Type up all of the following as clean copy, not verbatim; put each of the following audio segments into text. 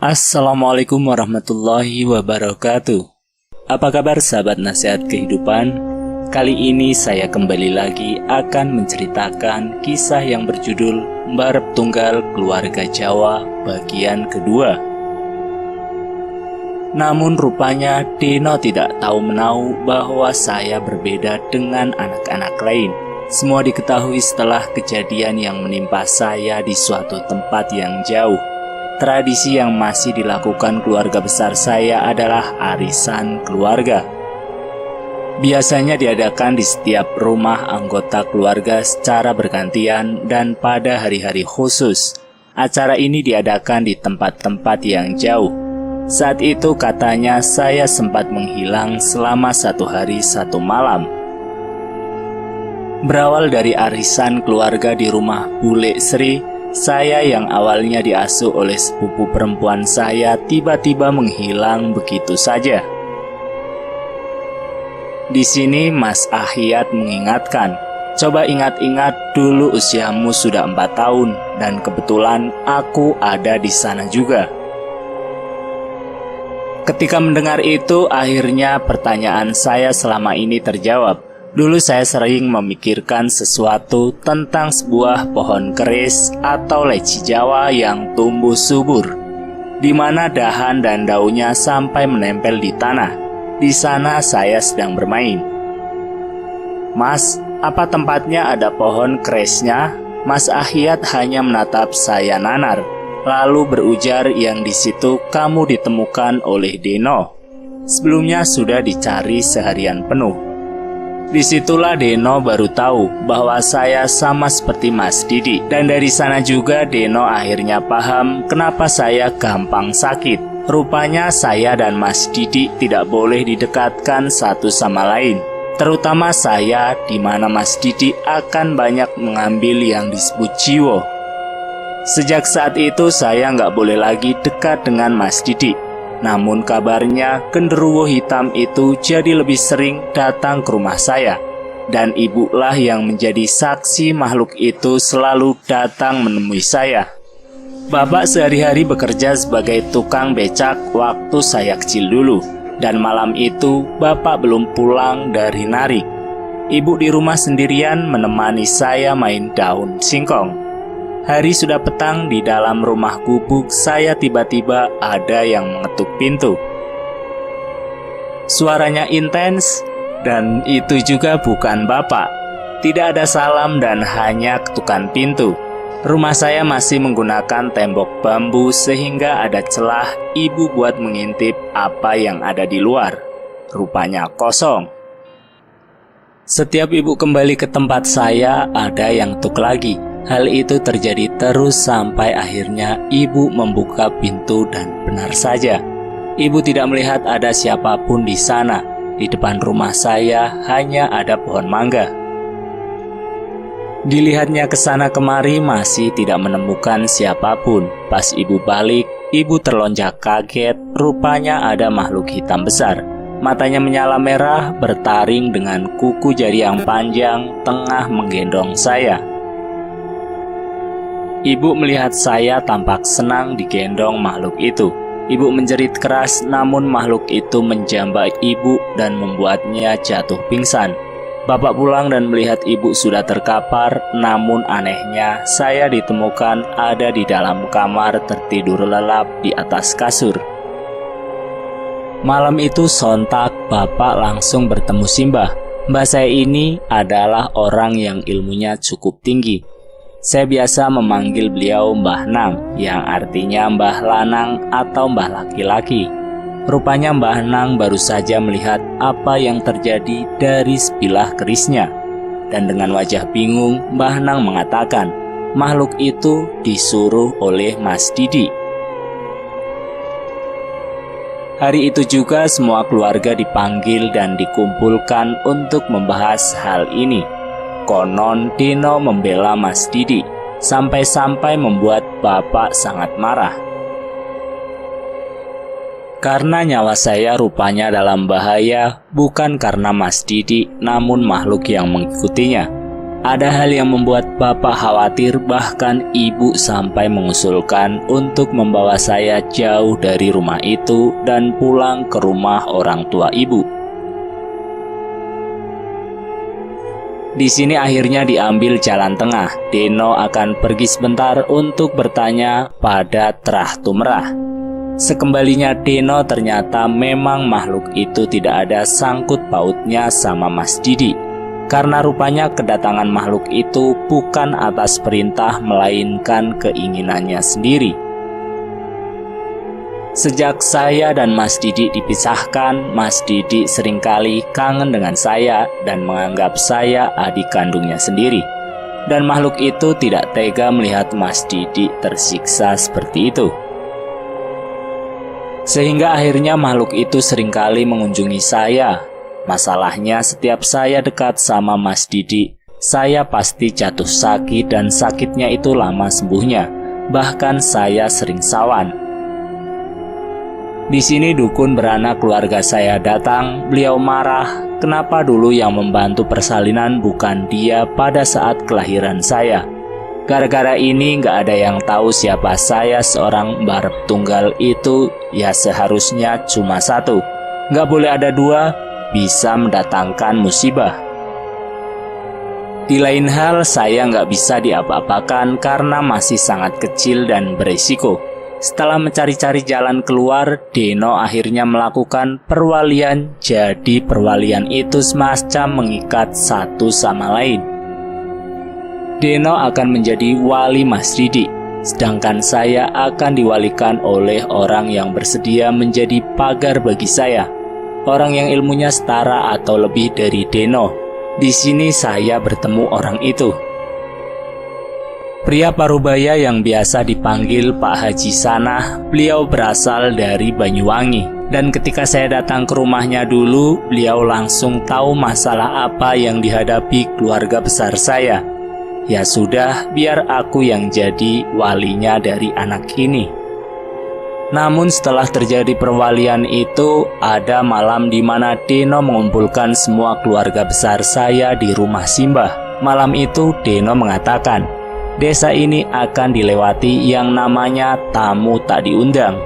Assalamualaikum warahmatullahi wabarakatuh. Apa kabar sahabat nasihat kehidupan? Kali ini saya kembali lagi akan menceritakan kisah yang berjudul Mbarep Tunggal Keluarga Jawa bagian kedua. Namun rupanya Deno tidak tahu menau bahwa saya berbeda dengan anak-anak lain. Semua diketahui setelah kejadian yang menimpa saya di suatu tempat yang jauh. Tradisi yang masih dilakukan keluarga besar saya adalah arisan keluarga. Biasanya diadakan di setiap rumah anggota keluarga secara bergantian dan pada hari-hari khusus. Acara ini diadakan di tempat-tempat yang jauh. Saat itu katanya saya sempat menghilang selama 1 hari 1 malam. Berawal dari arisan keluarga di rumah Bule Sri, saya yang awalnya diasuh oleh sepupu perempuan saya tiba-tiba menghilang begitu saja. Di sini Mas Ahiyat mengingatkan, coba ingat-ingat dulu usiamu sudah 4 tahun dan kebetulan aku ada di sana juga. Ketika mendengar itu, akhirnya pertanyaan saya selama ini terjawab. Dulu saya sering memikirkan sesuatu tentang sebuah pohon keris atau leci Jawa yang tumbuh subur, di mana dahan dan daunnya sampai menempel di tanah. Di sana saya sedang bermain. Mas, apa tempatnya ada pohon kerisnya? Mas Ahiyat hanya menatap saya nanar, lalu berujar yang di situ kamu ditemukan oleh Deno. Sebelumnya sudah dicari seharian penuh. Disitulah Deno baru tahu bahwa saya sama seperti Mas Didi. Dan dari sana juga Deno akhirnya paham kenapa saya gampang sakit. Rupanya saya dan Mas Didi tidak boleh didekatkan satu sama lain. Terutama saya, di mana Mas Didi akan banyak mengambil yang disebut jiwo. Sejak saat itu saya nggak boleh lagi dekat dengan Mas Didi. Namun kabarnya genderuwo hitam itu jadi lebih sering datang ke rumah saya. Dan ibulah yang menjadi saksi makhluk itu selalu datang menemui saya. Bapak sehari-hari bekerja sebagai tukang becak waktu saya kecil dulu. Dan malam itu bapak belum pulang dari narik. Ibu di rumah sendirian menemani saya main daun singkong. Hari sudah petang, di dalam rumah gubuk saya tiba-tiba ada yang mengetuk pintu. Suaranya intens dan itu juga bukan bapak. Tidak ada salam dan hanya ketukan pintu. Rumah saya masih menggunakan tembok bambu sehingga ada celah ibu buat mengintip apa yang ada di luar. Rupanya kosong. Setiap ibu kembali ke tempat saya ada yang tuk lagi. Hal itu terjadi terus sampai akhirnya ibu membuka pintu dan benar saja, ibu tidak melihat ada siapapun di sana. Di depan rumah saya hanya ada pohon mangga. Dilihatnya ke sana kemari masih tidak menemukan siapapun. Pas ibu balik, ibu terlonjak kaget. Rupanya ada makhluk hitam besar. Matanya menyala merah, bertaring dengan kuku jari yang panjang, tengah menggendong saya. Ibu melihat saya tampak senang digendong makhluk itu. Ibu menjerit keras, namun makhluk itu menjambak ibu dan membuatnya jatuh pingsan. Bapak pulang dan melihat ibu sudah terkapar, namun anehnya saya ditemukan ada di dalam kamar tertidur lelap di atas kasur. Malam itu sontak bapak langsung bertemu Simbah. Mbah saya ini adalah orang yang ilmunya cukup tinggi. Saya biasa memanggil beliau Mbah Nang, yang artinya Mbah Lanang atau Mbah laki-laki. Rupanya Mbah Nang baru saja melihat apa yang terjadi dari sebilah kerisnya. Dan dengan wajah bingung, Mbah Nang mengatakan, makhluk itu disuruh oleh Mas Didi. Hari itu juga semua keluarga dipanggil dan dikumpulkan untuk membahas hal ini. Konon Deno membela Mas Didi, sampai-sampai membuat bapak sangat marah. Karena nyawa saya rupanya dalam bahaya, bukan karena Mas Didi, namun makhluk yang mengikutinya. Ada hal yang membuat Bapak khawatir, bahkan Ibu sampai mengusulkan untuk membawa saya jauh dari rumah itu dan pulang ke rumah orang tua Ibu. Di sini akhirnya diambil jalan tengah. Deno akan pergi sebentar untuk bertanya pada Trah Tumerah. Sekembalinya Deno, ternyata memang makhluk itu tidak ada sangkut pautnya sama Mas Didi. Karena rupanya kedatangan makhluk itu bukan atas perintah, melainkan keinginannya sendiri. Sejak saya dan Mas Didi dipisahkan, Mas Didi seringkali kangen dengan saya dan menganggap saya adik kandungnya sendiri. Dan makhluk itu tidak tega melihat Mas Didi tersiksa seperti itu. Sehingga akhirnya makhluk itu seringkali mengunjungi saya. Masalahnya setiap saya dekat sama Mas Didi, saya pasti jatuh sakit dan sakitnya itu lama sembuhnya. Bahkan saya sering sawan. Di sini dukun beranak keluarga saya datang. Beliau marah, kenapa dulu yang membantu persalinan bukan dia pada saat kelahiran saya. Gara-gara ini gak ada yang tahu siapa saya, seorang barep tunggal itu ya seharusnya cuma satu. Gak boleh ada dua, bisa mendatangkan musibah. Di lain hal, saya nggak bisa diapa-apakan karena masih sangat kecil dan beresiko. Setelah mencari-cari jalan keluar, Deno akhirnya melakukan perwalian. Jadi perwalian itu semacam mengikat satu sama lain. Deno akan menjadi wali Mas Didi, sedangkan saya akan diwalikan oleh orang yang bersedia menjadi pagar bagi saya. Orang yang ilmunya setara atau lebih dari Deno. Di sini saya bertemu orang itu. Pria Parubaya yang biasa dipanggil Pak Haji Sanah. Beliau berasal dari Banyuwangi. Dan ketika saya datang ke rumahnya dulu, beliau langsung tahu masalah apa yang dihadapi keluarga besar saya. Ya sudah, biar aku yang jadi walinya dari anak ini. Namun setelah terjadi perwalian itu, ada malam di mana Deno mengumpulkan semua keluarga besar saya di rumah Simbah. Malam itu Deno mengatakan, desa ini akan dilewati yang namanya tamu tak diundang.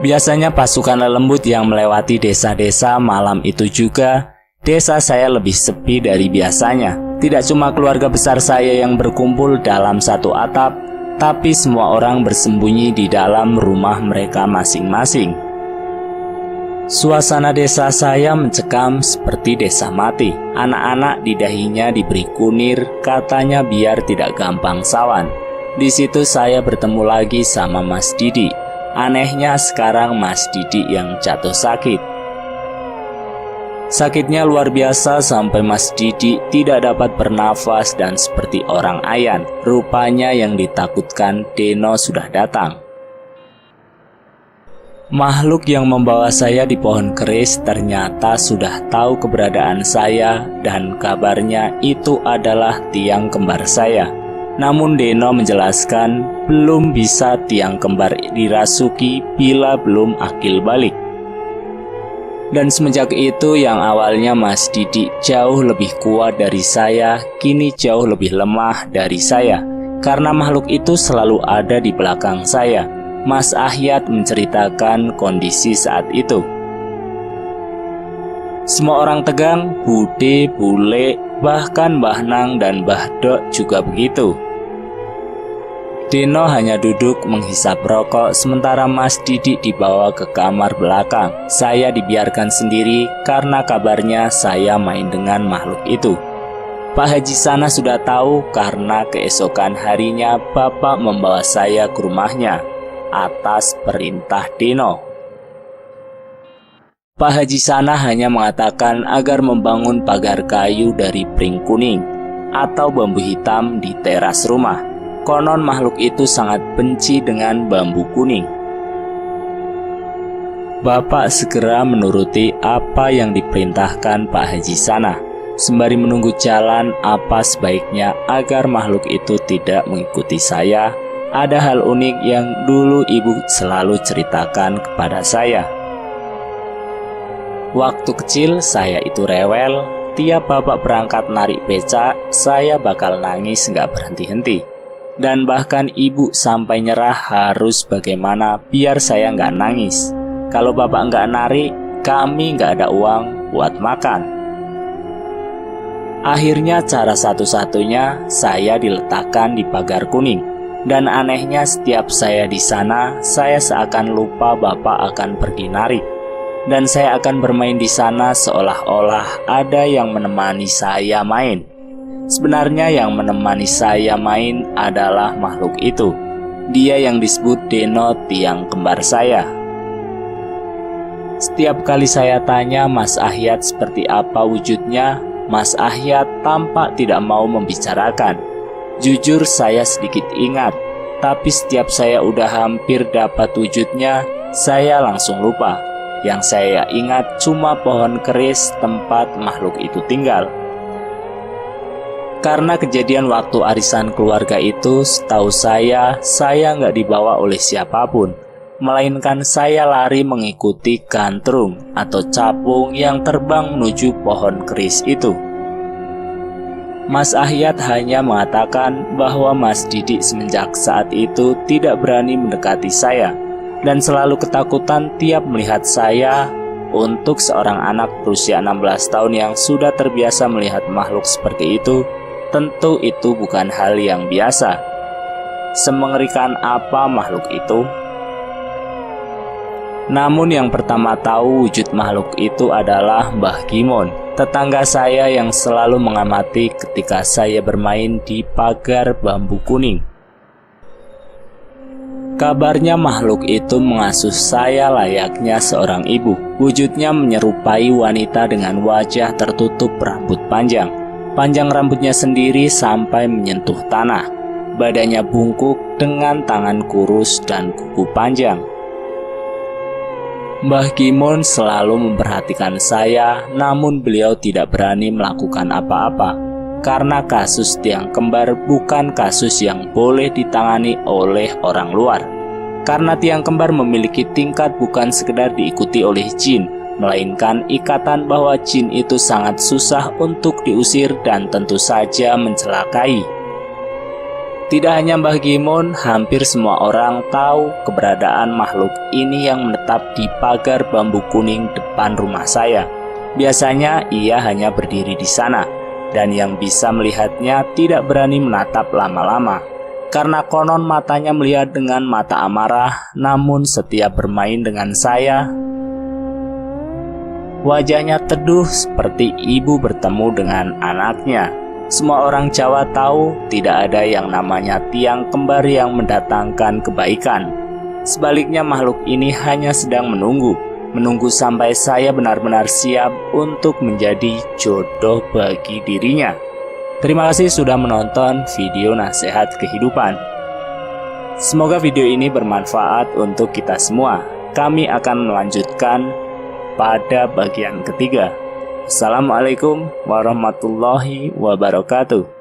Biasanya pasukan lelembut yang melewati desa-desa malam itu juga. Desa saya lebih sepi dari biasanya. Tidak cuma keluarga besar saya yang berkumpul dalam satu atap, tapi semua orang bersembunyi di dalam rumah mereka masing-masing. Suasana desa saya mencekam seperti desa mati. Anak-anak di dahinya diberi kunir, katanya biar tidak gampang sawan. Di situ saya bertemu lagi sama Mas Didi. Anehnya sekarang Mas Didi yang jatuh sakit. Sakitnya luar biasa sampai Mas Didi tidak dapat bernafas dan seperti orang ayan. Rupanya yang ditakutkan Deno sudah datang. Makhluk yang membawa saya di pohon keris ternyata sudah tahu keberadaan saya dan kabarnya itu adalah tiang kembar saya. Namun Deno menjelaskan belum bisa tiang kembar dirasuki bila belum akil balik. Dan semenjak itu yang awalnya Mas Didi jauh lebih kuat dari saya, kini jauh lebih lemah dari saya. Karena makhluk itu selalu ada di belakang saya. Mas Ahyat menceritakan kondisi saat itu. Semua orang tegang, Bude, Bule, bahkan Mbah Nang dan Mbah Dok juga begitu. Deno hanya duduk menghisap rokok, sementara Mas Didi dibawa ke kamar belakang. Saya dibiarkan sendiri karena kabarnya saya main dengan makhluk itu. Pak Haji Sanah sudah tahu karena keesokan harinya Bapak membawa saya ke rumahnya atas perintah Deno. Pak Haji Sanah hanya mengatakan agar membangun pagar kayu dari pring kuning atau bambu hitam di teras rumah. Konon makhluk itu sangat benci dengan bambu kuning. Bapak segera menuruti apa yang diperintahkan Pak Haji Sanah. Sembari menunggu jalan apa sebaiknya agar makhluk itu tidak mengikuti saya. Ada hal unik yang dulu ibu selalu ceritakan kepada saya. Waktu kecil saya itu rewel, setiap bapak berangkat narik becak, saya bakal nangis nggak berhenti-henti. Dan bahkan ibu sampai nyerah harus bagaimana biar saya nggak nangis. Kalau bapak nggak narik, kami nggak ada uang buat makan. Akhirnya cara satu-satunya saya diletakkan di pagar kuning. Dan anehnya setiap saya di sana, saya seakan lupa bapak akan pergi narik. Dan saya akan bermain di sana seolah-olah ada yang menemani saya main. Sebenarnya yang menemani saya main adalah makhluk itu. Dia yang disebut Deno, tiang kembar saya. Setiap kali saya tanya Mas Ahyat seperti apa wujudnya, Mas Ahyat tampak tidak mau membicarakan. Jujur saya sedikit ingat, tapi setiap saya udah hampir dapat wujudnya, saya langsung lupa. Yang saya ingat cuma pohon keris tempat makhluk itu tinggal. Karena kejadian waktu arisan keluarga itu, setahu saya nggak dibawa oleh siapapun, melainkan saya lari mengikuti gantrung atau capung yang terbang menuju pohon keris itu. Mas Ahyat hanya mengatakan bahwa Mas Didik semenjak saat itu tidak berani mendekati saya dan selalu ketakutan tiap melihat saya. Untuk seorang anak berusia 16 tahun yang sudah terbiasa melihat makhluk seperti itu, tentu itu bukan hal yang biasa. Semengerikan apa makhluk itu? Namun yang pertama tahu wujud makhluk itu adalah Mbah Gimon, tetangga saya yang selalu mengamati ketika saya bermain di pagar bambu kuning. Kabarnya makhluk itu mengasuh saya layaknya seorang ibu. Wujudnya menyerupai wanita dengan wajah tertutup rambut panjang. Panjang rambutnya sendiri sampai menyentuh tanah. Badannya bungkuk dengan tangan kurus dan kuku panjang. Mbah Gimon selalu memperhatikan saya, namun beliau tidak berani melakukan apa-apa. Karena kasus tiang kembar bukan kasus yang boleh ditangani oleh orang luar. Karena tiang kembar memiliki tingkat bukan sekedar diikuti oleh jin, melainkan ikatan bahwa jin itu sangat susah untuk diusir dan tentu saja mencelakai. Tidak hanya Mbah Gimon, hampir semua orang tahu keberadaan makhluk ini yang menetap di pagar bambu kuning depan rumah saya. Biasanya ia hanya berdiri di sana. Dan yang bisa melihatnya tidak berani menatap lama-lama, karena konon matanya melihat dengan mata amarah. Namun setiap bermain dengan saya, wajahnya teduh seperti ibu bertemu dengan anaknya. Semua orang Jawa tahu tidak ada yang namanya tiang kembar yang mendatangkan kebaikan. Sebaliknya makhluk ini hanya sedang menunggu sampai saya benar-benar siap untuk menjadi jodoh bagi dirinya. Terima kasih sudah menonton video nasihat kehidupan. Semoga video ini bermanfaat untuk kita semua. Kami akan melanjutkan pada bagian ketiga. Assalamualaikum warahmatullahi wabarakatuh.